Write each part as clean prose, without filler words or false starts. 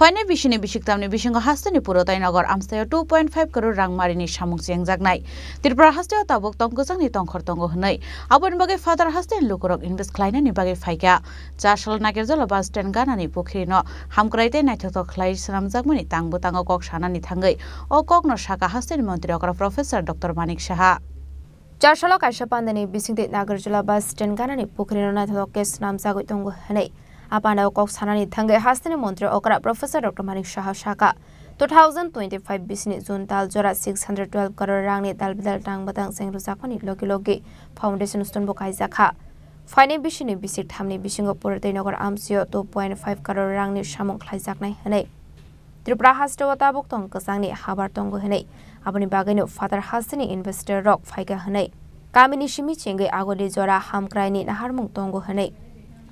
Fine Bishini Bishiktamni Bishingo Hastani Purotai Nagor Amsterdam 2.5 crore Rangmarini Shamung Jangjagnai. Tripura Hasteo Tabok Tongkosangni Tongkhortongo Hnai. Abon Bage Father Hasten Lukurok Invest Kleine Nibage Faika. Jashal Nagerzola Basten Ganani Pokrino. Hamkraite Naito Klai Samzagmani Tangbutango Kok Shanani Tangai. O Kokno Shaka Hasten Montreal Professor Dr. Manik Shaha. Jashalo Kaishapandani Bisingte Nagerzola Basten Ganani Pokrino Naito Kes Namzago Tongo Hnai. Apanda Kok Sanani Tangai Hastani Montreal Okra Professor Dr. Manik Shaha Shaka 2025 business zone tal jora 612 crore rangni dalbidal tang batang seng rusakmani logi foundation stone bokai zakha fine bishini bisik thamni bisingo porte nagor amsio 2.5 crore rangni samung khlai jaknai hanai Tripura hastewata boktong kasangni habar tongo hanai aboni bagaino father hastani investor rock phaika hanai kamini shimi chenge agole jora hamkraini naharmung tongo hanai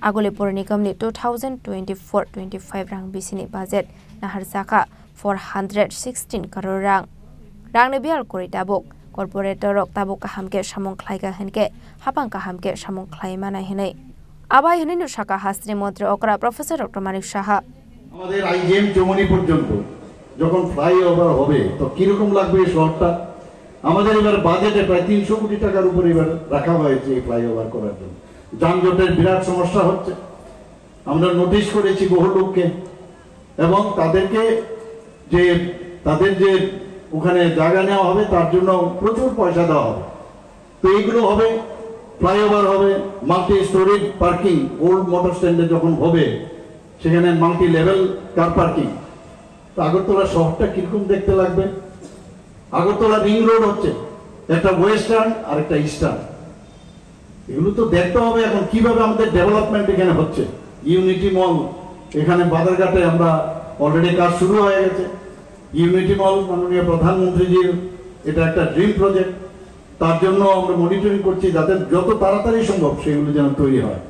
Agole Purnikamni 2024-25 rang bisini budget nahar saka 416 crore rang. Rang nebial kori tabuk corporator rok tabuk kahamke samung khlaiga henke hapang kahamke samung khlai manai henai. Abai heninu shaka hastri মন্ত্রী okra Professor Dr. Manik Shaha. আমাদের IgM Chaumoni পর্যন্ত যখন flyover হবে তো কি রকম লাগবে এই শহরটা আমাদের এবার বাজেটে প্রায় 300 কোটি টাকার উপরে এবার রাখা হয়েছে এই ফ্লাইওভার করার জন্য যানজটের বিরাট সমস্যা হচ্ছে আমরা নোটিশ করেছি বহু লোককে এবং তাদের যে ওখানে জায়গা নেওয়া হবে তার জন্য প্রচুর পয়সা দেওয়া হবে তো এইগুলো হবে ফ্লাইওভার হবে multi storage parking old motor স্ট্যান্ডে যখন হবে সেখানে মাল্টি লেভেল কার পার্কিং তো আগরতলা শহরটা কিরকম দেখতে লাগবে আগরতলা রিং রোড হচ্ছে একটা ওয়েস্টার্ন আর একটা ইস্টার্ন এগুলো তো দেখতে হবে এখন কিভাবে আমাদের ডেভেলপমেন্ট এখানে হচ্ছে ইউনিটি মল এখানে বাজারঘাটে আমরা অলরেডি কাজ শুরু হয়ে গেছে ইউনিটি মল মাননীয় প্রধানমন্ত্রীজির এটা একটা ড্রিম প্রজেক্ট তার জন্য আমরা মনিটরিং করছি যাতে যত তাড়াতাড়ি সম্ভব সেগুলো যেন তৈরি হয়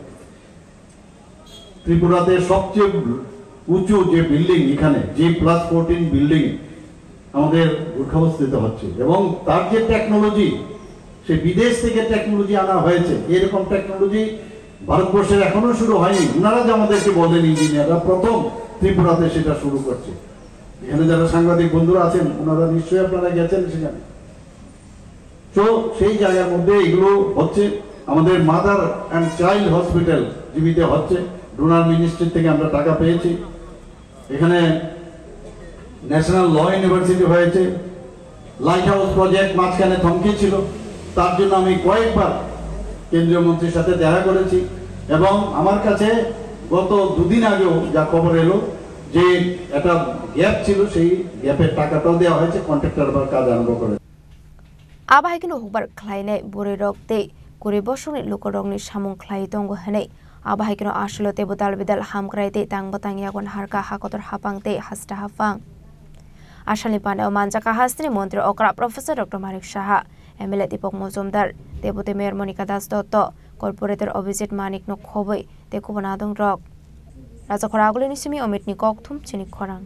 ত্রিপুরাতে সবচেয়ে উঁচু যে বিল্ডিং এখানে G+14 বিল্ডিং আমাদের অবস্থিত হচ্ছে এবং তার যে টেকনোলজি সে বিদেশ থেকে টেকনোলজি আনা হয়েছে এরকম টেকনোলজি ভারতবর্ষের এখনো শুরু হয়নি ওনারা যে আমাদেরকে বলেন ইঞ্জিনিয়াররা প্রথম ত্রিপুরাতে সেটা শুরু করছে এখানে যারা সাংবাদিক বন্ধুরা আছেন ওনারা নিশ্চয়ই আপনারা গেছেন সেখানে তো সেই জায়গার মধ্যে এগুলো হচ্ছে আমাদের মাদার অ্যান্ড চাইল্ড হসপিটাল জীবিতে হচ্ছে ডোনার মিনিস্ট্রি থেকে আমরা টাকা পেয়েছি এখানে ন্যাশনাল ল ইউনিভার্সিটি হয়েছে লাইট হাউস প্রজেক্ট মাঝখানে থমকে ছিল তার জন্য আমি কয়েকবার কেন্দ্রীয় মন্ত্রীর সাথে দেখা করেছি এবং আমার কাছে গত দুদিন আগেও যা খবর এলো যে একটা গ্যাপ ছিল সেই গ্যাপের টাকাটাও দেওয়া হয়েছে কন্ট্রাক্টর আবার কাজ আরম্ভ করে আবাহিকনো হুবার খ্লাইনে বরে রক্তে করে বসনে লোকরংনি সামুং খ্লাই দঙ্গ হেনে আবাহিকনো আসলতে বদাল বিদাল হামক্রাইতে তাংবাতাং ইয়াগন হারকা হাকতর হাপাংতে হাস্টা হাফাং আশালি পান্ডাও মানজাকা হাস্ত্রী মন্ত্রী okra Professor Dr. Manik Shaha MLA Deepak Mojumdar Deputy Mayor Monica Das Dotto Corporator Abhijit Manik no khoboi te kubana dong rok Raja Khoraguli nisimi Omit Nikok thum chini khorang